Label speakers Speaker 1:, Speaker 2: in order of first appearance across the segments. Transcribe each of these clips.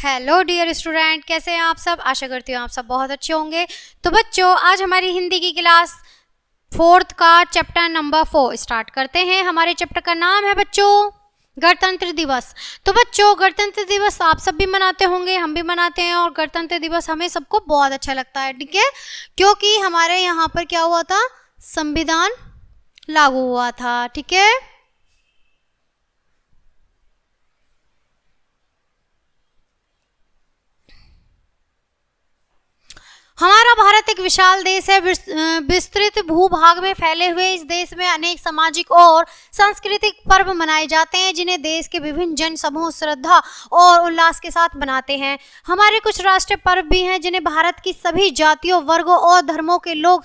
Speaker 1: Hello dear student, कैसे हैं आप सब। आशा करती हूँ आप सब बहुत अच्छे होंगे। तो बच्चों, आज हमारी हिंदी की क्लास 4th का चैप्टर नंबर 4 स्टार्ट करते हैं। हमारे चैप्टर का नाम है बच्चों गणतंत्र दिवस। तो बच्चों, गणतंत्र दिवस आप सब भी मनाते होंगे, हम भी मनाते हैं, और गणतंत्र दिवस हमें सबको बहुत अच्छा लगता है, ठीक है, क्योंकि हमारे यहाँ पर क्या हुआ था, संविधान लागू हुआ था, ठीक है। हमारा भारत एक विशाल देश है। विस्तृत भूभाग में फैले हुए इस देश में अनेक सामाजिक और सांस्कृतिक पर्व मनाए जाते हैं, जिन्हें देश के विभिन्न जन समूह श्रद्धा और उल्लास के साथ मनाते हैं। हमारे कुछ राष्ट्रीय पर्व भी हैं, जिन्हें भारत की सभी जातियों, वर्गों और धर्मों के लोग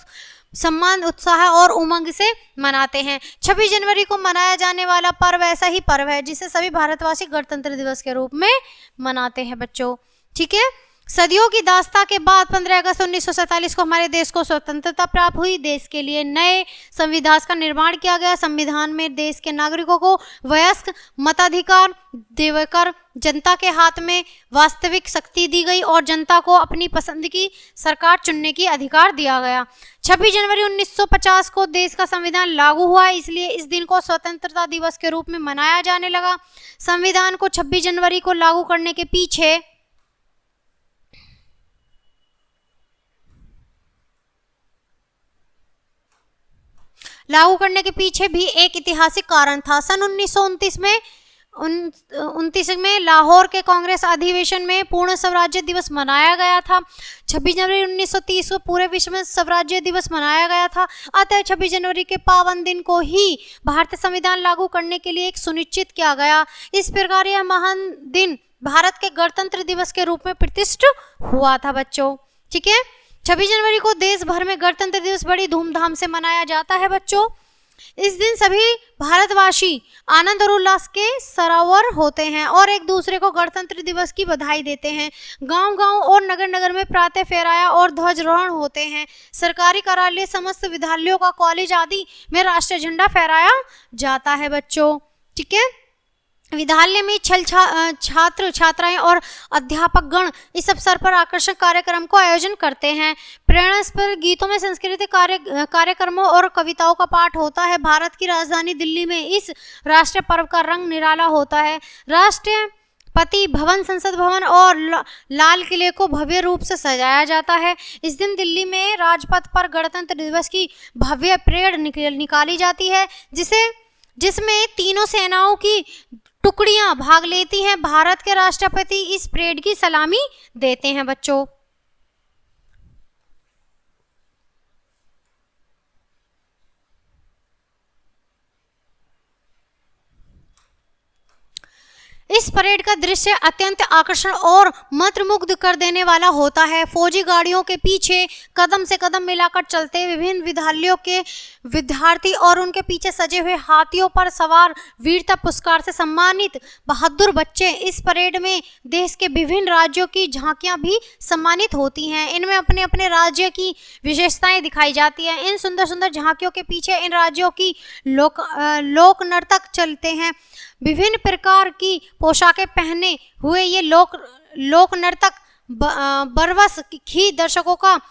Speaker 1: सम्मान, उत्साह और उमंग से मनाते हैं। 26 जनवरी को मनाया जाने वाला पर्व ऐसा ही पर्व है जिसे सभी भारतवासी गणतंत्र दिवस के रूप में मनाते हैं बच्चों, ठीक है। सदियों की दास्ता के बाद 15 अगस्त 1947 को हमारे देश को स्वतंत्रता प्राप्त हुई। देश के लिए नए संविधान का निर्माण किया गया। संविधान में देश के नागरिकों को वयस्क मताधिकार देकर जनता के हाथ में वास्तविक शक्ति दी गई और जनता को अपनी पसंद की सरकार चुनने की अधिकार दिया गया। 26 जनवरी 1950 को देश का संविधान लागू हुआ, इसलिए इस दिन को स्वतंत्रता दिवस के रूप में मनाया जाने लगा। संविधान को 26 जनवरी को लागू करने के पीछे भी एक ऐतिहासिक कारण था। सन 1929 में लाहौर के कांग्रेस अधिवेशन में पूर्ण स्वराज्य दिवस मनाया गया था। 26 जनवरी 1930 को पूरे विश्व में स्वराज्य दिवस मनाया गया था। अतः 26 जनवरी के पावन दिन को ही भारतीय संविधान लागू करने के लिए एक सुनिश्चित किया गया। इस प्रकार यह महान दिन भारत के गणतंत्र दिवस के रूप में प्रतिष्ठित हुआ था बच्चों, ठीक है। 26 जनवरी को देश भर में गणतंत्र दिवस बड़ी धूमधाम से मनाया जाता है बच्चों। इस दिन सभी भारतवासी आनंद और उल्लास के सरावर होते हैं और एक दूसरे को गणतंत्र दिवस की बधाई देते हैं। गांव-गांव और नगर-नगर में प्रातः फेराया और ध्वजारोहण होते हैं। सरकारी कार्यालय, समस्त विद्यालयों का, कॉलेज आदि में राष्ट्रीय झंडा फहराया जाता है बच्चों, ठीक है। विद्यालय में छात्र छात्राएं और अध्यापक गण इस अवसर पर आकर्षक कार्यक्रम को आयोजन करते हैं। प्रेरणास्पद गीतों में सांस्कृतिक कार्यक्रमों और कविताओं का पाठ होता है। भारत की राजधानी दिल्ली में इस राष्ट्रीय पर्व का रंग निराला होता है। राष्ट्रपति भवन, संसद भवन और लाल किले को भव्य रूप से सजाया जाता है। इस दिन दिल्ली में राजपथ पर गणतंत्र दिवस की भव्य परेड निकाली जाती है, जिसमें तीनों सेनाओं की टुकड़ियां भाग लेती हैं। भारत के राष्ट्रपति इस परेड की सलामी देते हैं बच्चों। इस परेड का दृश्य अत्यंत आकर्षण और मंत्रमुग्ध कर देने वाला होता है। फौजी गाड़ियों के पीछे कदम से कदम मिलाकर चलते विभिन्न विद्यालयों के विद्यार्थी और उनके पीछे सजे हुए हाथियों पर सवार वीरता पुरस्कार से सम्मानित बहादुर बच्चे। इस परेड में देश के विभिन्न राज्यों की झांकियां भी सम्मानित होती हैं। इनमें अपने अपने राज्य की विशेषताएं दिखाई जाती हैं। इन सुंदर सुंदर झांकियों के पीछे इन राज्यों की लोक नर्तक चलते हैं। विभिन्न प्रकार की पोशाकें पहने हुए ये लोक नर्तक बरबस ही दर्शकों का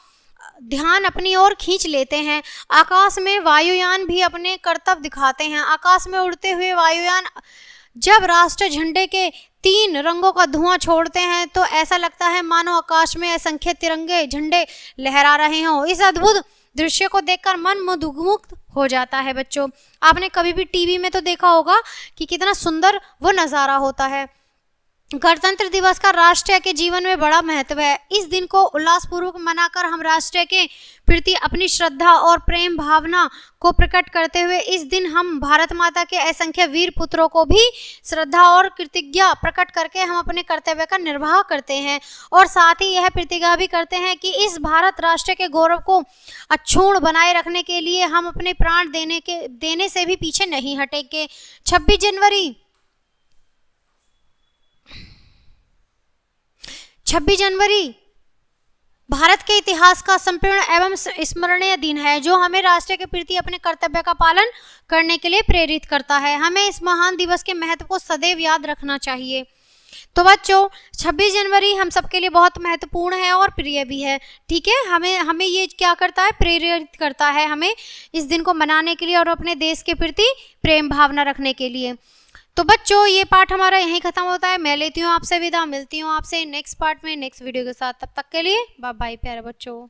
Speaker 1: ध्यान अपनी ओर खींच लेते हैं। आकाश में वायुयान भी अपने करतब दिखाते हैं। आकाश में उड़ते हुए वायुयान जब राष्ट्रीय झंडे के 3 रंगों का धुआं छोड़ते हैं तो ऐसा लगता है मानो आकाश में असंख्य तिरंगे झंडे लहरा रहे हों। इस अद्भुत दृश्य को देखकर मन मंत्रमुग्ध हो जाता है बच्चों। आपने कभी भी टीवी में तो देखा होगा कि कितना सुंदर वो नज़ारा होता है। गणतंत्र दिवस का राष्ट्र के जीवन में बड़ा महत्व है। इस दिन को उल्लासपूर्वक मनाकर हम राष्ट्र के प्रति अपनी श्रद्धा और प्रेम भावना को प्रकट करते हुए इस दिन हम भारत माता के असंख्य वीर पुत्रों को भी श्रद्धा और कृतज्ञता प्रकट करके हम अपने कर्तव्य का निर्वाह करते हैं और साथ ही यह प्रतिज्ञा भी करते हैं कि इस भारत राष्ट्र के गौरव को अक्षुण्ण बनाए रखने के लिए हम अपने प्राण देने से भी पीछे नहीं हटेंगे। 26 जनवरी भारत के इतिहास का संपूर्ण एवं स्मरणीय दिन है, जो हमें राष्ट्र के प्रति अपने कर्तव्य का पालन करने के लिए प्रेरित करता है। हमें इस महान दिवस के महत्व को सदैव याद रखना चाहिए। तो बच्चों 26 जनवरी हम सबके लिए बहुत महत्वपूर्ण है और प्रिय भी है। ठीक है, हमें ये क्या करता है, प्रेरित करता है हमें इस दिन को मनाने के लिए और अपने देश के प्रति प्रेम भावना रखने के लिए। तो बच्चों ये पार्ट हमारा यहीं खत्म होता है। मैं लेती हूँ आपसे विदा, मिलती हूँ आपसे नेक्स्ट पार्ट में नेक्स्ट वीडियो के साथ। तब तक के लिए बाय बाय प्यारे बच्चों।